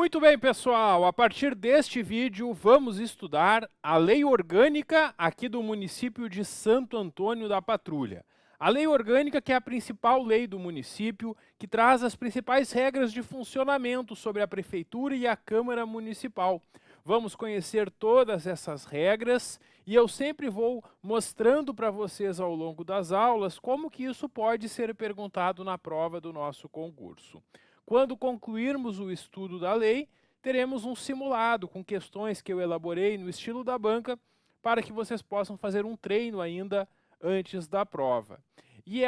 Muito bem, pessoal, a partir deste vídeo vamos estudar a lei orgânica aqui do município de Santo Antônio da Patrulha. A lei orgânica que é a principal lei do município, que traz as principais regras de funcionamento sobre a prefeitura e a Câmara Municipal. Vamos conhecer todas essas regras e eu sempre vou mostrando para vocês ao longo das aulas como que isso pode ser perguntado na prova do nosso concurso. Quando concluirmos o estudo da lei, teremos um simulado com questões que eu elaborei no estilo da banca para que vocês possam fazer um treino ainda antes da prova. E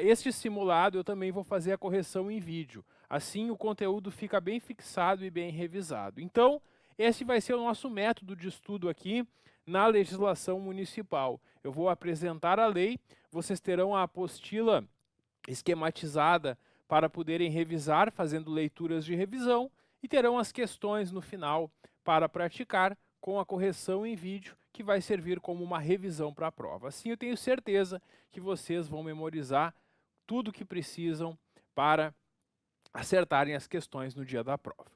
este simulado eu também vou fazer a correção em vídeo. Assim o conteúdo fica bem fixado e bem revisado. Então, esse vai ser o nosso método de estudo aqui na legislação municipal. Eu vou apresentar a lei, vocês terão a apostila esquematizada para poderem revisar, fazendo leituras de revisão, e terão as questões no final para praticar com a correção em vídeo, que vai servir como uma revisão para a prova. Assim, eu tenho certeza que vocês vão memorizar tudo o que precisam para acertarem as questões no dia da prova.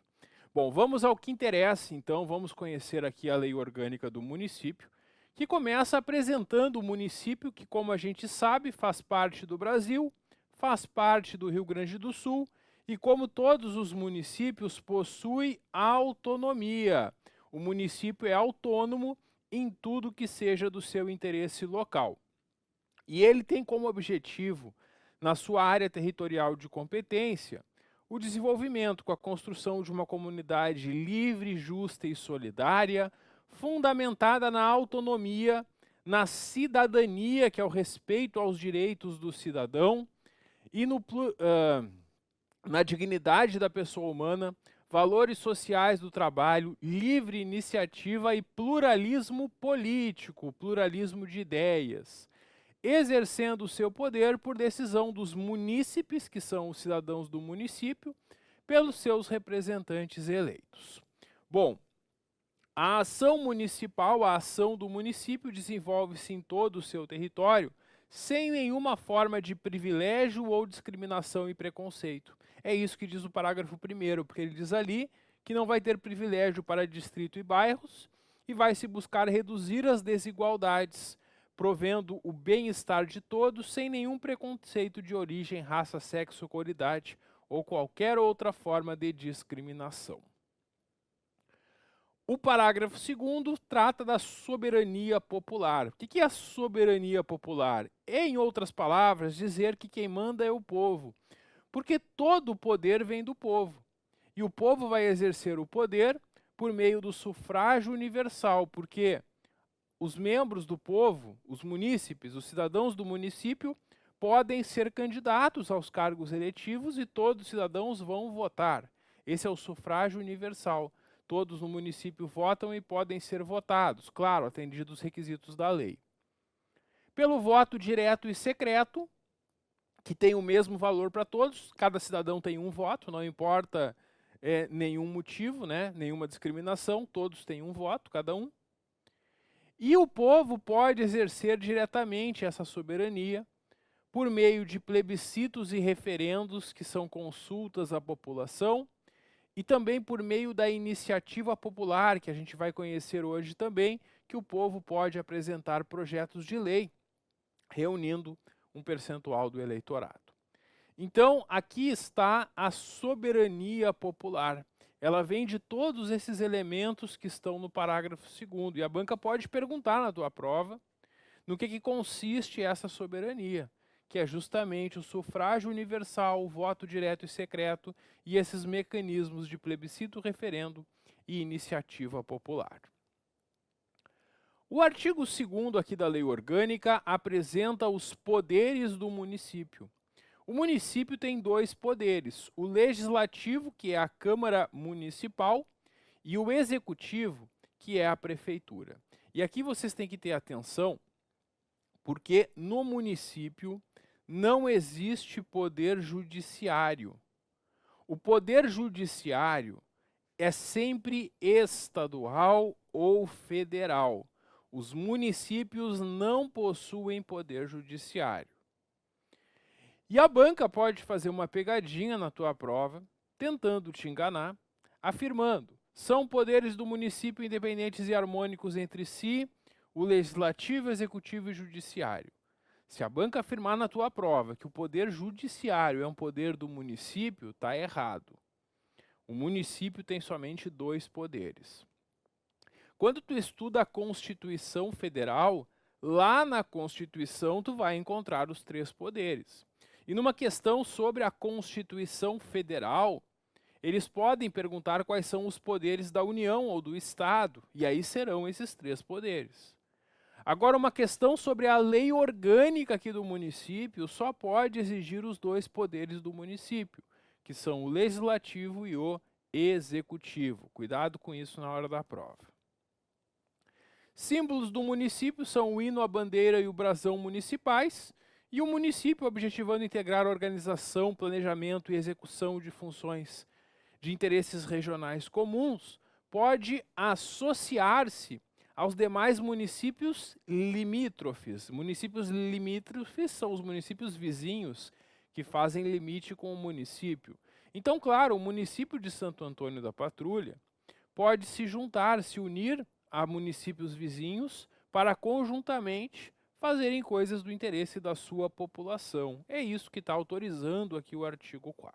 Bom, vamos ao que interessa, então, vamos conhecer aqui a lei orgânica do município, que começa apresentando o município que, como a gente sabe, faz parte do Brasil, faz parte do Rio Grande do Sul e, como todos os municípios, possui autonomia. O município é autônomo em tudo que seja do seu interesse local. E ele tem como objetivo, na sua área territorial de competência, o desenvolvimento com a construção de uma comunidade livre, justa e solidária, fundamentada na autonomia, na cidadania, que é o respeito aos direitos do cidadão, e na dignidade da pessoa humana, valores sociais do trabalho, livre iniciativa e pluralismo político, pluralismo de ideias, exercendo o seu poder por decisão dos munícipes, que são os cidadãos do município, pelos seus representantes eleitos. Bom, a ação municipal, a ação do município desenvolve-se em todo o seu território, sem nenhuma forma de privilégio ou discriminação e preconceito. É isso que diz o parágrafo 1º, porque ele diz ali que não vai ter privilégio para distrito e bairros e vai se buscar reduzir as desigualdades, provendo o bem-estar de todos sem nenhum preconceito de origem, raça, sexo, cor-idade ou qualquer outra forma de discriminação. O parágrafo 2º trata da soberania popular. O que é a soberania popular? É, em outras palavras, dizer que quem manda é o povo, porque todo o poder vem do povo. E o povo vai exercer o poder por meio do sufrágio universal, porque os membros do povo, os munícipes, os cidadãos do município, podem ser candidatos aos cargos eletivos e todos os cidadãos vão votar. Esse é o sufrágio universal. Todos no município votam e podem ser votados, claro, atendidos os requisitos da lei. Pelo voto direto e secreto, que tem o mesmo valor para todos, cada cidadão tem um voto, não importa nenhum motivo, nenhuma discriminação, todos têm um voto, cada um. E o povo pode exercer diretamente essa soberania por meio de plebiscitos e referendos, que são consultas à população, e também por meio da iniciativa popular, que a gente vai conhecer hoje também, que o povo pode apresentar projetos de lei, reunindo um percentual do eleitorado. Então, aqui está a soberania popular. Ela vem de todos esses elementos que estão no parágrafo 2º. E a banca pode perguntar na tua prova no que consiste essa soberania, que é justamente o sufrágio universal, o voto direto e secreto e esses mecanismos de plebiscito, referendo e iniciativa popular. O artigo 2º aqui da lei orgânica apresenta os poderes do município. O município tem dois poderes, o legislativo, que é a Câmara Municipal, e o executivo, que é a prefeitura. E aqui vocês têm que ter atenção, porque no município não existe poder judiciário. O poder judiciário é sempre estadual ou federal. Os municípios não possuem poder judiciário. E a banca pode fazer uma pegadinha na tua prova, tentando te enganar, afirmando: são poderes do município independentes e harmônicos entre si, o legislativo, executivo e judiciário. Se a banca afirmar na tua prova que o poder judiciário é um poder do município, está errado. O município tem somente 2 poderes. Quando tu estuda a Constituição Federal, lá na Constituição tu vai encontrar os 3 poderes. E numa questão sobre a Constituição Federal, eles podem perguntar quais são os poderes da União ou do Estado, e aí serão esses 3 poderes. Agora, uma questão sobre a lei orgânica aqui do município só pode exigir os 2 poderes do município, que são o legislativo e o executivo. Cuidado com isso na hora da prova. Símbolos do município são o hino, a bandeira e o brasão municipais, e o município, objetivando integrar a organização, planejamento e execução de funções de interesses regionais comuns, pode associar-se aos demais municípios limítrofes. Municípios limítrofes são os municípios vizinhos que fazem limite com o município. Então, claro, o município de Santo Antônio da Patrulha pode se juntar, se unir a municípios vizinhos para conjuntamente fazerem coisas do interesse da sua população. É isso que está autorizando aqui o artigo 4º.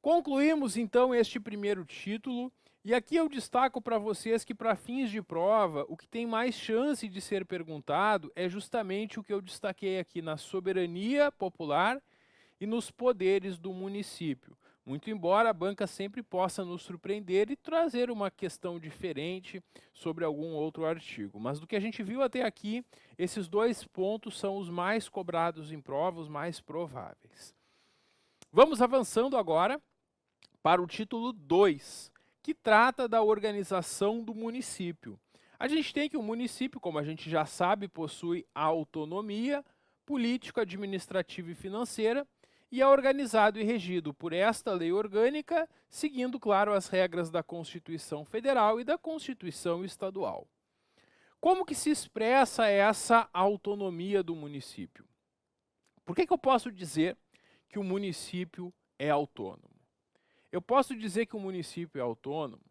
Concluímos então este primeiro título, e aqui eu destaco para vocês que para fins de prova, o que tem mais chance de ser perguntado é justamente o que eu destaquei aqui na soberania popular e nos poderes do município. Muito embora a banca sempre possa nos surpreender e trazer uma questão diferente sobre algum outro artigo. Mas do que a gente viu até aqui, esses 2 pontos são os mais cobrados em prova, os mais prováveis. Vamos avançando agora para o título 2, que trata da organização do município. A gente tem que o município, como a gente já sabe, possui autonomia política, administrativa e financeira, e é organizado e regido por esta lei orgânica, seguindo, claro, as regras da Constituição Federal e da Constituição Estadual. Como que se expressa essa autonomia do município? Por que eu posso dizer que o município é autônomo? Eu posso dizer que o município é autônomo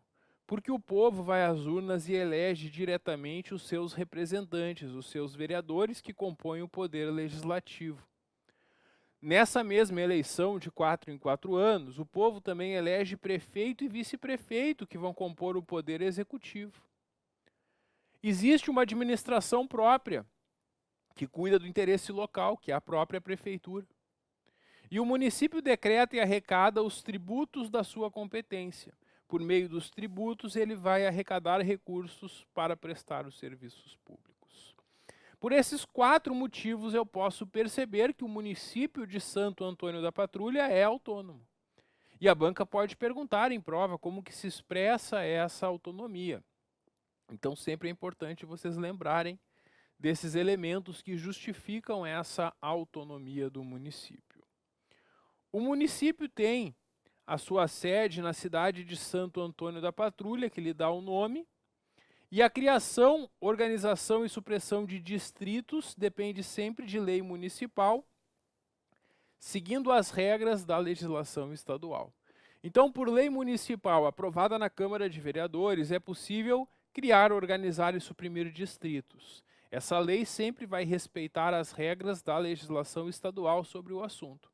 porque o povo vai às urnas e elege diretamente os seus representantes, os seus vereadores que compõem o poder legislativo. Nessa mesma eleição de 4 em 4 anos, o povo também elege prefeito e vice-prefeito que vão compor o poder executivo. Existe uma administração própria que cuida do interesse local, que é a própria prefeitura. E o município decreta e arrecada os tributos da sua competência. Por meio dos tributos, ele vai arrecadar recursos para prestar os serviços públicos. Por esses 4 motivos, eu posso perceber que o município de Santo Antônio da Patrulha é autônomo. E a banca pode perguntar em prova como que se expressa essa autonomia. Então, sempre é importante vocês lembrarem desses elementos que justificam essa autonomia do município. O município tem a sua sede na cidade de Santo Antônio da Patrulha, que lhe dá o nome, e a criação, organização e supressão de distritos depende sempre de lei municipal, seguindo as regras da legislação estadual. Então, por lei municipal aprovada na Câmara de Vereadores, é possível criar, organizar e suprimir distritos. Essa lei sempre vai respeitar as regras da legislação estadual sobre o assunto.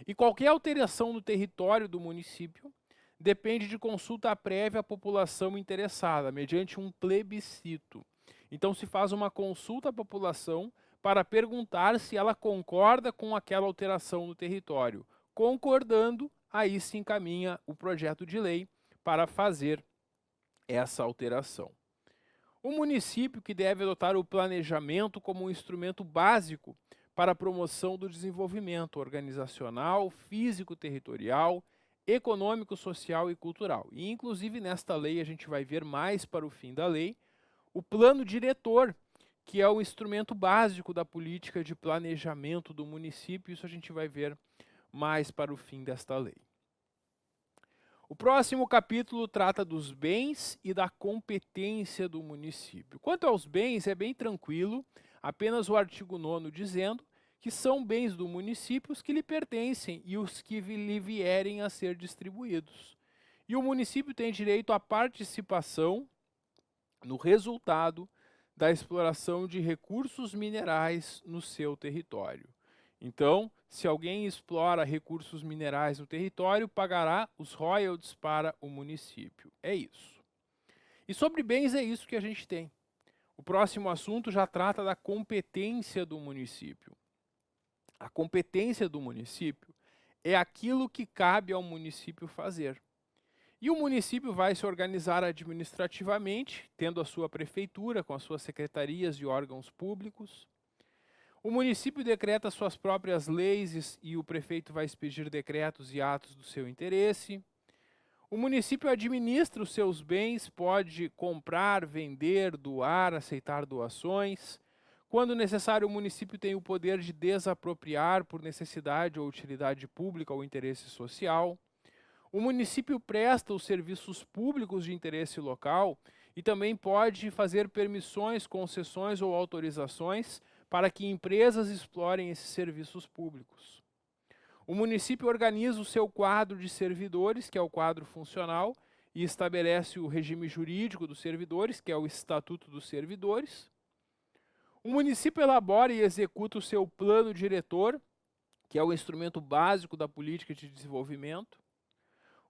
E qualquer alteração no território do município depende de consulta prévia à população interessada, mediante um plebiscito. Então se faz uma consulta à população para perguntar se ela concorda com aquela alteração no território. Concordando, aí se encaminha o projeto de lei para fazer essa alteração. O município que deve adotar o planejamento como um instrumento básico para a promoção do desenvolvimento organizacional, físico-territorial, econômico, social e cultural. E, inclusive, nesta lei, a gente vai ver mais para o fim da lei, o plano diretor, que é o instrumento básico da política de planejamento do município. Isso a gente vai ver mais para o fim desta lei. O próximo capítulo trata dos bens e da competência do município. Quanto aos bens, é bem tranquilo, apenas o artigo 9º dizendo que são bens do município os que lhe pertencem e os que lhe vierem a ser distribuídos. E o município tem direito à participação no resultado da exploração de recursos minerais no seu território. Então, se alguém explora recursos minerais no território, pagará os royalties para o município. É isso. E sobre bens é isso que a gente tem. O próximo assunto já trata da competência do município. A competência do município é aquilo que cabe ao município fazer. E o município vai se organizar administrativamente, tendo a sua prefeitura com as suas secretarias e órgãos públicos. O município decreta suas próprias leis e o prefeito vai expedir decretos e atos do seu interesse. O município administra os seus bens, pode comprar, vender, doar, aceitar doações. Quando necessário, o município tem o poder de desapropriar por necessidade ou utilidade pública ou interesse social. O município presta os serviços públicos de interesse local e também pode fazer permissões, concessões ou autorizações para que empresas explorem esses serviços públicos. O município organiza o seu quadro de servidores, que é o quadro funcional, e estabelece o regime jurídico dos servidores, que é o Estatuto dos Servidores. O município elabora e executa o seu plano diretor, que é o instrumento básico da política de desenvolvimento.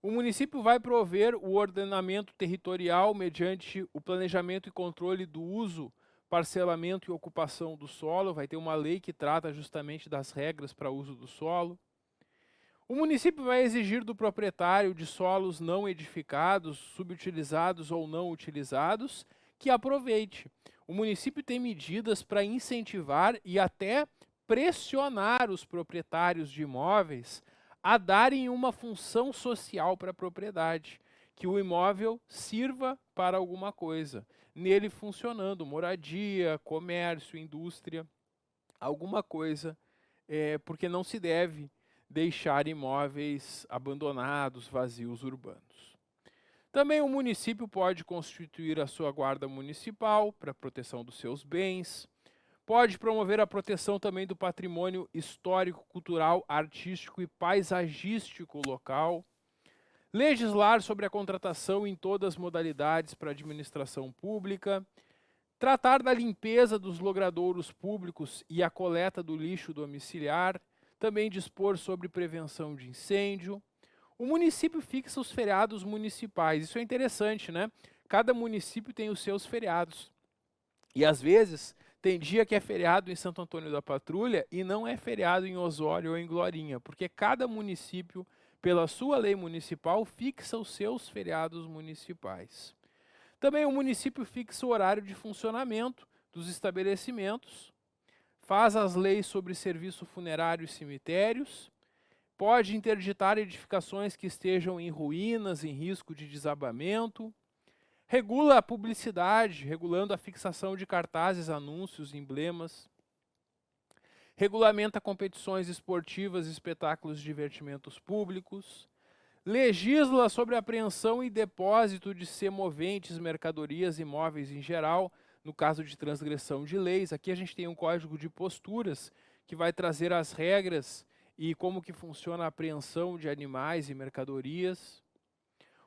O município vai prover o ordenamento territorial mediante o planejamento e controle do uso, parcelamento e ocupação do solo. Vai ter uma lei que trata justamente das regras para uso do solo. O município vai exigir do proprietário de solos não edificados, subutilizados ou não utilizados, que aproveite. O município tem medidas para incentivar e até pressionar os proprietários de imóveis a darem uma função social para a propriedade, que o imóvel sirva para alguma coisa, nele funcionando, moradia, comércio, indústria, alguma coisa, porque não se deve deixar imóveis abandonados, vazios urbanos. Também o município pode constituir a sua guarda municipal para a proteção dos seus bens, pode promover a proteção também do patrimônio histórico, cultural, artístico e paisagístico local, legislar sobre a contratação em todas as modalidades para a administração pública, tratar da limpeza dos logradouros públicos e a coleta do lixo domiciliar, também dispor sobre prevenção de incêndio. O município fixa os feriados municipais. Isso é interessante, né? Cada município tem os seus feriados. E às vezes tem dia que é feriado em Santo Antônio da Patrulha e não é feriado em Osório ou em Glorinha, porque cada município, pela sua lei municipal, fixa os seus feriados municipais. Também o município fixa o horário de funcionamento dos estabelecimentos, faz as leis sobre serviço funerário e cemitérios, pode interditar edificações que estejam em ruínas, em risco de desabamento, regula a publicidade, regulando a fixação de cartazes, anúncios, emblemas, regulamenta competições esportivas e espetáculos de divertimentos públicos, legisla sobre apreensão e depósito de semoventes, mercadorias e imóveis em geral, no caso de transgressão de leis. Aqui a gente tem um código de posturas que vai trazer as regras e como que funciona a apreensão de animais e mercadorias.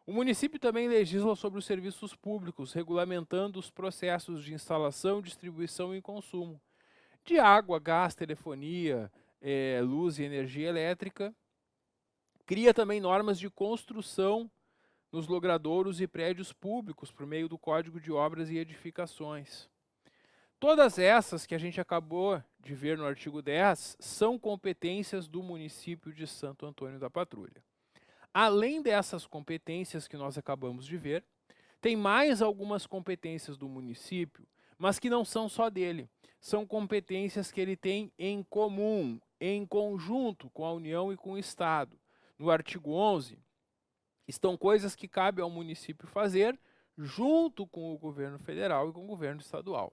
O município também legisla sobre os serviços públicos, regulamentando os processos de instalação, distribuição e consumo de água, gás, telefonia, luz e energia elétrica. Cria também normas de construção nos logradouros e prédios públicos, por meio do Código de Obras e Edificações. Todas essas que a gente acabou de ver no artigo 10 são competências do município de Santo Antônio da Patrulha. Além dessas competências que nós acabamos de ver, tem mais algumas competências do município, mas que não são só dele. São competências que ele tem em comum, em conjunto com a União e com o Estado. No artigo 11, estão coisas que cabe ao município fazer junto com o governo federal e com o governo estadual.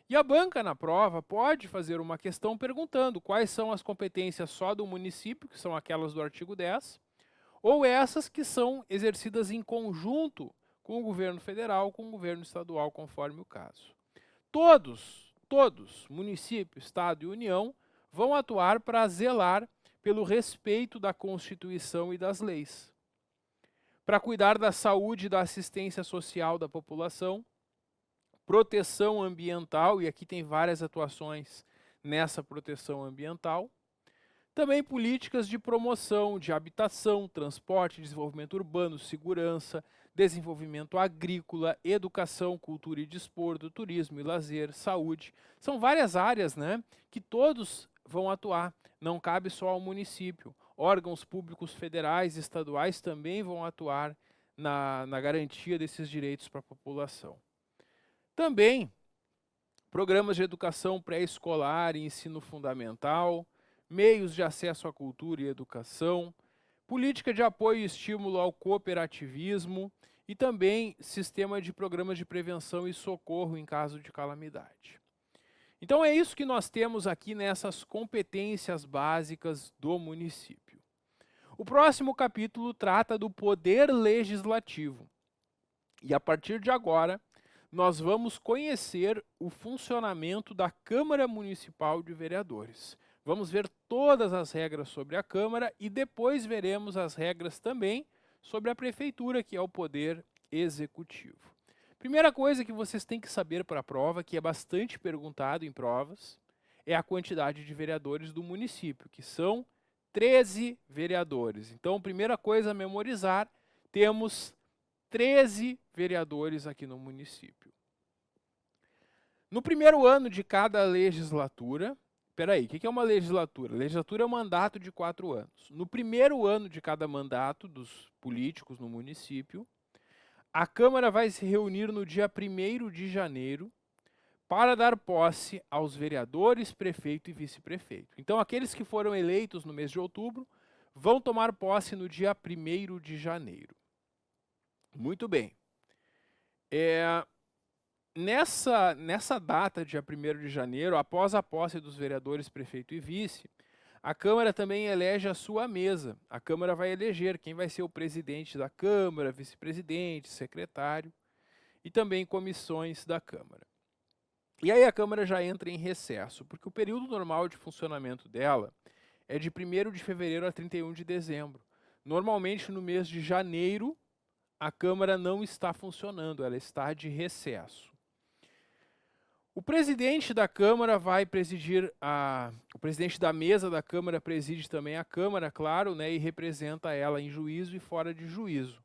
E a banca na prova pode fazer uma questão perguntando quais são as competências só do município, que são aquelas do artigo 10, ou essas que são exercidas em conjunto com o governo federal, com o governo estadual, conforme o caso. Todos, município, estado e União, vão atuar para zelar pelo respeito da Constituição e das leis. para cuidar da saúde e da assistência social da população, proteção ambiental, e aqui tem várias atuações nessa proteção ambiental. Também políticas de promoção de habitação, transporte, desenvolvimento urbano, segurança, desenvolvimento agrícola, educação, cultura e desporto, turismo e lazer, saúde. São várias áreas, né, que todos vão atuar, não cabe só ao município. Órgãos públicos federais e estaduais também vão atuar na garantia desses direitos para a população. Também programas de educação pré-escolar e ensino fundamental, meios de acesso à cultura e educação, política de apoio e estímulo ao cooperativismo e também sistema de programas de prevenção e socorro em caso de calamidade. Então é isso que nós temos aqui nessas competências básicas do município. O próximo capítulo trata do poder legislativo. E a partir de agora, nós vamos conhecer o funcionamento da Câmara Municipal de Vereadores. Vamos ver todas as regras sobre a Câmara e depois veremos as regras também sobre a Prefeitura, que é o poder executivo. Primeira coisa que vocês têm que saber para a prova, que é bastante perguntado em provas, é a quantidade de vereadores do município, que são 13 vereadores. Então, primeira coisa a memorizar, temos 13 vereadores aqui no município. No primeiro ano de cada legislatura, o que é uma legislatura? Legislatura é um mandato de 4 anos. No primeiro ano de cada mandato dos políticos no município, a Câmara vai se reunir no dia 1º de janeiro para dar posse aos vereadores, prefeito e vice-prefeito. Então, aqueles que foram eleitos no mês de outubro vão tomar posse no dia 1º de janeiro. Muito bem. Nessa data, dia 1º de janeiro, após a posse dos vereadores, prefeito e vice, a Câmara também elege a sua mesa. A Câmara vai eleger quem vai ser o presidente da Câmara, vice-presidente, secretário e também comissões da Câmara. E aí a Câmara já entra em recesso, porque o período normal de funcionamento dela é de 1º de fevereiro a 31 de dezembro. Normalmente, no mês de janeiro, a Câmara não está funcionando, ela está de recesso. O presidente da Câmara vai presidir, o presidente da mesa da Câmara preside também a Câmara, claro, né, e representa ela em juízo e fora de juízo.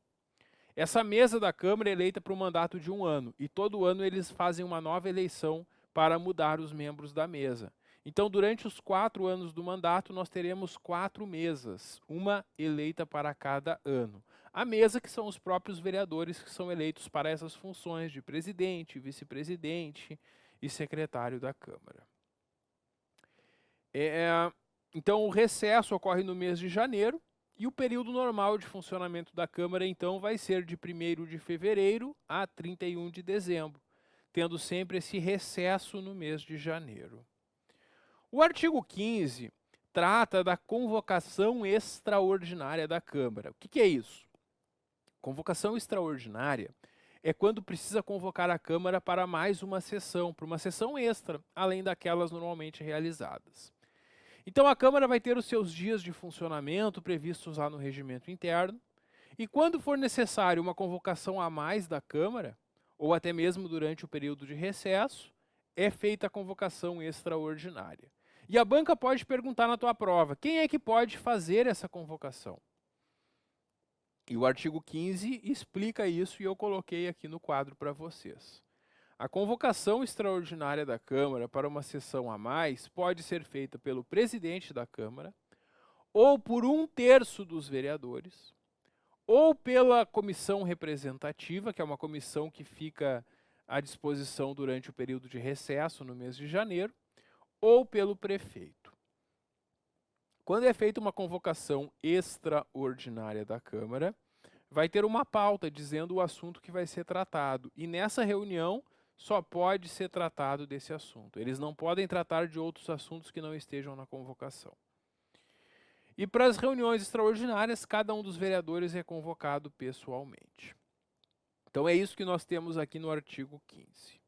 Essa mesa da Câmara é eleita para um mandato de 1 ano, e todo ano eles fazem uma nova eleição para mudar os membros da mesa. Então, durante os 4 anos do mandato, nós teremos 4 mesas, uma eleita para cada ano. A mesa que são os próprios vereadores que são eleitos para essas funções de presidente, vice-presidente e secretário da Câmara. Então, o recesso ocorre no mês de janeiro e o período normal de funcionamento da Câmara, então, vai ser de 1º de fevereiro a 31 de dezembro, tendo sempre esse recesso no mês de janeiro. O artigo 15 trata da convocação extraordinária da Câmara. O que é isso? Convocação extraordinária é quando precisa convocar a Câmara para mais uma sessão, para uma sessão extra, além daquelas normalmente realizadas. Então a Câmara vai ter os seus dias de funcionamento previstos lá no regimento interno, e quando for necessário uma convocação a mais da Câmara, ou até mesmo durante o período de recesso, é feita a convocação extraordinária. E a banca pode perguntar na tua prova, quem é que pode fazer essa convocação? E o artigo 15 explica isso e eu coloquei aqui no quadro para vocês. A convocação extraordinária da Câmara para uma sessão a mais pode ser feita pelo presidente da Câmara, ou por 1/3 dos vereadores, ou pela comissão representativa, que é uma comissão que fica à disposição durante o período de recesso no mês de janeiro, ou pelo prefeito. Quando é feita uma convocação extraordinária da Câmara, vai ter uma pauta dizendo o assunto que vai ser tratado. E nessa reunião só pode ser tratado desse assunto. Eles não podem tratar de outros assuntos que não estejam na convocação. E para as reuniões extraordinárias, cada um dos vereadores é convocado pessoalmente. Então é isso que nós temos aqui no artigo 15.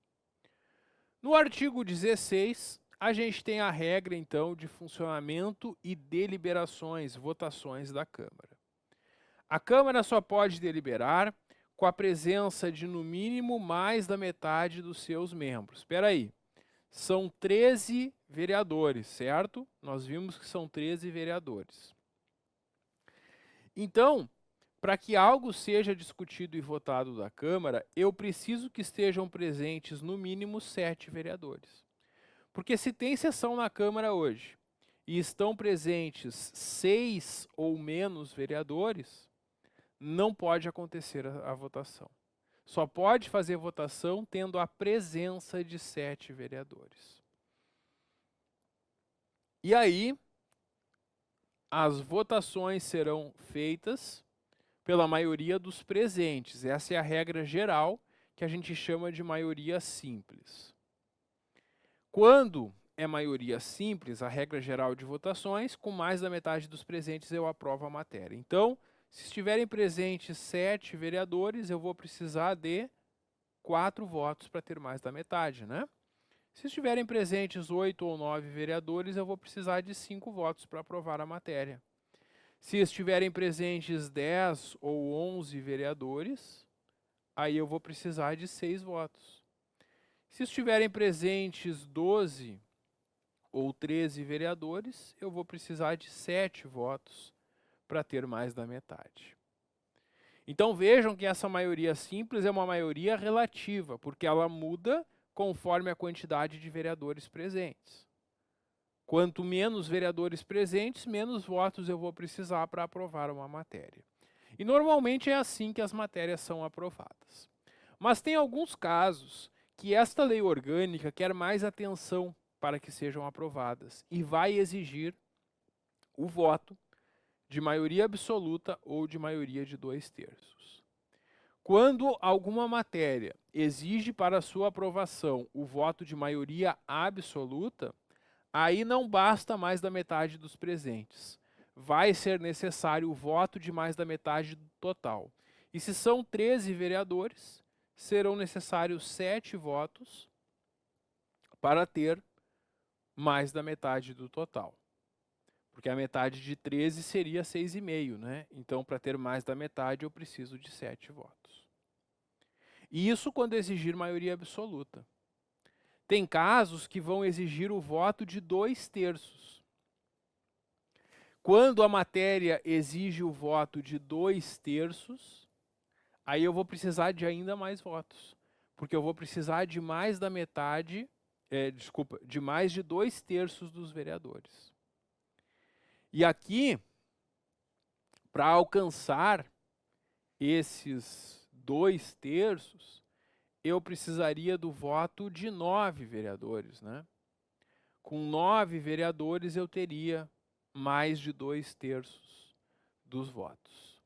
No artigo 16, a gente tem a regra, então, de funcionamento e deliberações, votações da Câmara. A Câmara só pode deliberar com a presença de, no mínimo, mais da metade dos seus membros. Espera aí. São 13 vereadores, certo? Nós vimos que são 13 vereadores. Então, para que algo seja discutido e votado da Câmara, eu preciso que estejam presentes, no mínimo, 7 vereadores. Porque se tem sessão na Câmara hoje e estão presentes 6 ou menos vereadores, não pode acontecer a votação. Só pode fazer votação tendo a presença de 7 vereadores. E aí, as votações serão feitas pela maioria dos presentes. Essa é a regra geral que a gente chama de maioria simples. Quando é maioria simples, a regra geral de votações, com mais da metade dos presentes eu aprovo a matéria. Então, se estiverem presentes 7 vereadores, eu vou precisar de 4 votos para ter mais da metade, né? Se estiverem presentes 8 ou 9 vereadores, eu vou precisar de 5 votos para aprovar a matéria. Se estiverem presentes 10 ou 11 vereadores, aí eu vou precisar de 6 votos. Se estiverem presentes 12 ou 13 vereadores, eu vou precisar de 7 votos para ter mais da metade. Então vejam que essa maioria simples é uma maioria relativa, porque ela muda conforme a quantidade de vereadores presentes. Quanto menos vereadores presentes, menos votos eu vou precisar para aprovar uma matéria. E normalmente é assim que as matérias são aprovadas. Mas tem alguns casos que esta lei orgânica quer mais atenção para que sejam aprovadas e vai exigir o voto de maioria absoluta ou de maioria de 2/3. Quando alguma matéria exige para sua aprovação o voto de maioria absoluta, aí não basta mais da metade dos presentes. Vai ser necessário o voto de mais da metade do total. E se são 13 vereadores, serão necessários 7 votos para ter mais da metade do total. Porque a metade de 13 seria 6,5, né? Então, para ter mais da metade, eu preciso de 7 votos. E isso quando exigir maioria absoluta. Tem casos que vão exigir o voto de 2/3. Quando a matéria exige o voto de 2/3, aí eu vou precisar de ainda mais votos. Porque eu vou precisar de mais da metade, de mais de 2/3 dos vereadores. E aqui, para alcançar esses 2/3, eu precisaria do voto de 9 vereadores, né? Com 9 vereadores eu teria mais de 2/3 dos votos.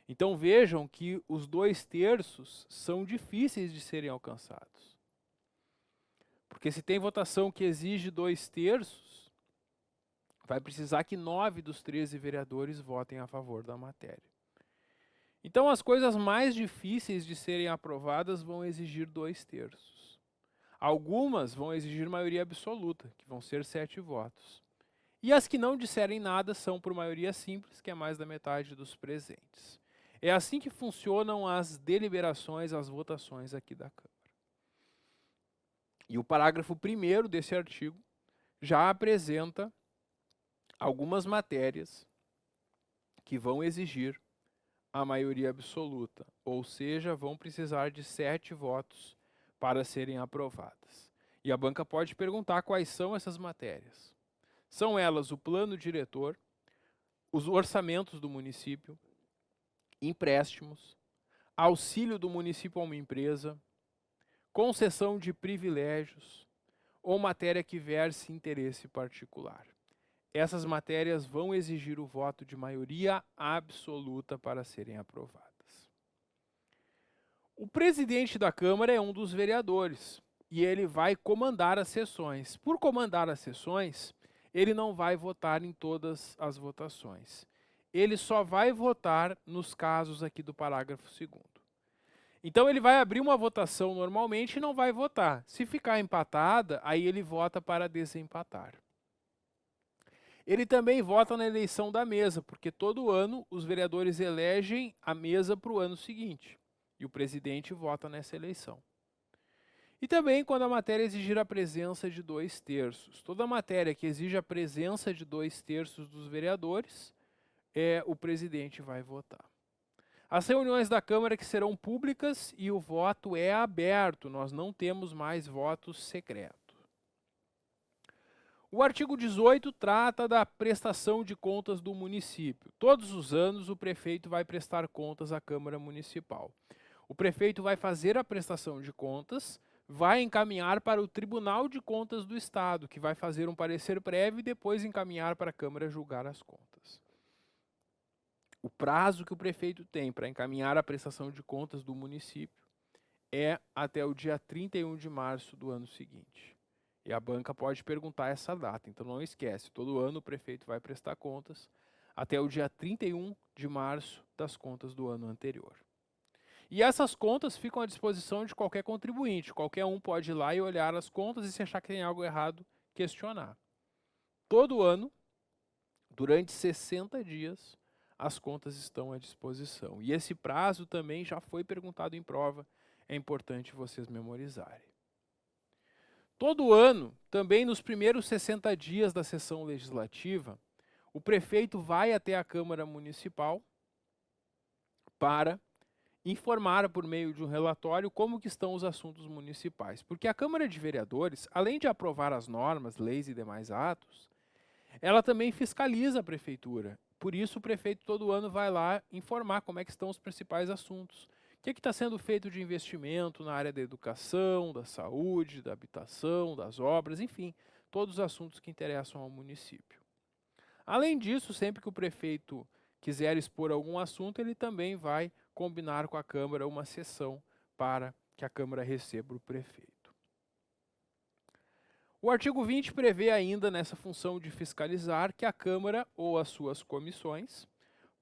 Então vejam que os 2/3 são difíceis de serem alcançados. Porque se tem votação que exige 2/3, vai precisar que 9 dos 13 vereadores votem a favor da matéria. Então, as coisas mais difíceis de serem aprovadas vão exigir 2/3. Algumas vão exigir maioria absoluta, que vão ser 7 votos. E as que não disserem nada são por maioria simples, que é mais da metade dos presentes. É assim que funcionam as deliberações, as votações aqui da Câmara. E o parágrafo 1º desse artigo já apresenta algumas matérias que vão exigir a maioria absoluta, ou seja, vão precisar de 7 votos para serem aprovadas. E a banca pode perguntar quais são essas matérias. São elas o plano diretor, os orçamentos do município, empréstimos, auxílio do município a uma empresa, concessão de privilégios ou matéria que verse interesse particular. Essas matérias vão exigir o voto de maioria absoluta para serem aprovadas. O presidente da Câmara é um dos vereadores e ele vai comandar as sessões. Por comandar as sessões, ele não vai votar em todas as votações. Ele só vai votar nos casos aqui do parágrafo 2º. Então ele vai abrir uma votação normalmente e não vai votar. Se ficar empatada, aí ele vota para desempatar. Ele também vota na eleição da mesa, porque todo ano os vereadores elegem a mesa para o ano seguinte. E o presidente vota nessa eleição. E também quando a matéria exigir a presença de 2/3. Toda matéria que exige a presença de 2/3 dos vereadores, o presidente vai votar. As reuniões da Câmara que serão públicas e o voto é aberto, nós não temos mais votos secretos. O artigo 18 trata da prestação de contas do município. Todos os anos o prefeito vai prestar contas à Câmara Municipal. O prefeito vai fazer a prestação de contas, vai encaminhar para o Tribunal de Contas do Estado, que vai fazer um parecer prévio e depois encaminhar para a Câmara julgar as contas. O prazo que o prefeito tem para encaminhar a prestação de contas do município é até o dia 31 de março do ano seguinte. E a banca pode perguntar essa data, então não esquece, todo ano o prefeito vai prestar contas até o dia 31 de março das contas do ano anterior. E essas contas ficam à disposição de qualquer contribuinte, qualquer um pode ir lá e olhar as contas e se achar que tem algo errado, questionar. Todo ano, durante 60 dias, as contas estão à disposição. E esse prazo também já foi perguntado em prova, é importante vocês memorizarem. Todo ano, também nos primeiros 60 dias da sessão legislativa, o prefeito vai até a Câmara Municipal para informar por meio de um relatório como que estão os assuntos municipais. Porque a Câmara de Vereadores, além de aprovar as normas, leis e demais atos, ela também fiscaliza a prefeitura. Por isso o prefeito todo ano vai lá informar como é que estão os principais assuntos. O que está sendo feito de investimento na área da educação, da saúde, da habitação, das obras, enfim, todos os assuntos que interessam ao município. Além disso, sempre que o prefeito quiser expor algum assunto, ele também vai combinar com a Câmara uma sessão para que a Câmara receba o prefeito. O artigo 20 prevê ainda nessa função de fiscalizar que a Câmara ou as suas comissões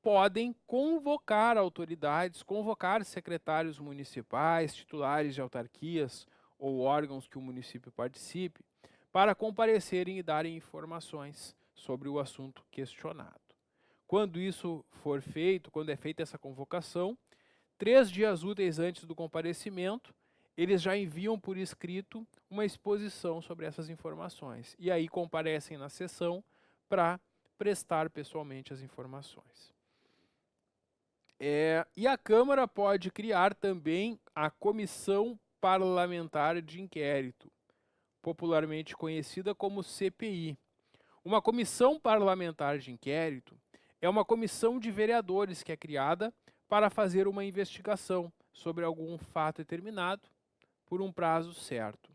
podem convocar autoridades, convocar secretários municipais, titulares de autarquias ou órgãos que o município participe, para comparecerem e darem informações sobre o assunto questionado. Quando isso for feito, quando é feita essa convocação, 3 dias úteis antes do comparecimento, eles já enviam por escrito uma exposição sobre essas informações. E aí comparecem na sessão para prestar pessoalmente as informações. E a Câmara pode criar também a Comissão Parlamentar de Inquérito, popularmente conhecida como CPI. Uma Comissão Parlamentar de Inquérito é uma comissão de vereadores que é criada para fazer uma investigação sobre algum fato determinado por um prazo certo.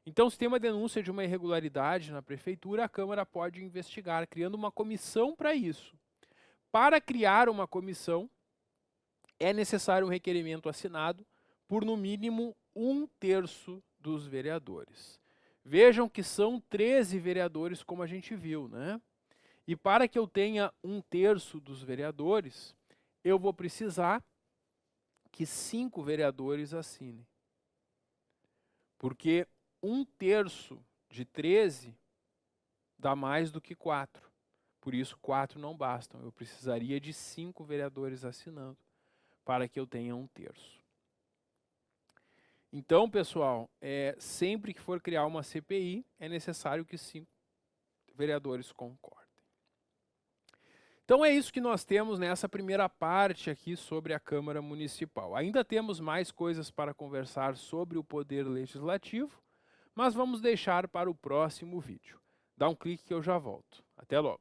Então, se tem uma denúncia de uma irregularidade na prefeitura, a Câmara pode investigar, criando uma comissão para isso. Para criar uma comissão, é necessário um requerimento assinado por, no mínimo, 1/3 dos vereadores. Vejam que são 13 vereadores, como a gente viu, né? E para que eu tenha 1/3 dos vereadores, eu vou precisar que 5 vereadores assinem. Porque 1/3 de 13 dá mais do que 4. Por isso, 4 não bastam. Eu precisaria de 5 vereadores assinando para que eu tenha 1/3. Então, pessoal, sempre que for criar uma CPI, é necessário que 5 vereadores concordem. Então é isso que nós temos nessa primeira parte aqui sobre a Câmara Municipal. Ainda temos mais coisas para conversar sobre o Poder Legislativo, mas vamos deixar para o próximo vídeo. Dá um clique que eu já volto. Até logo!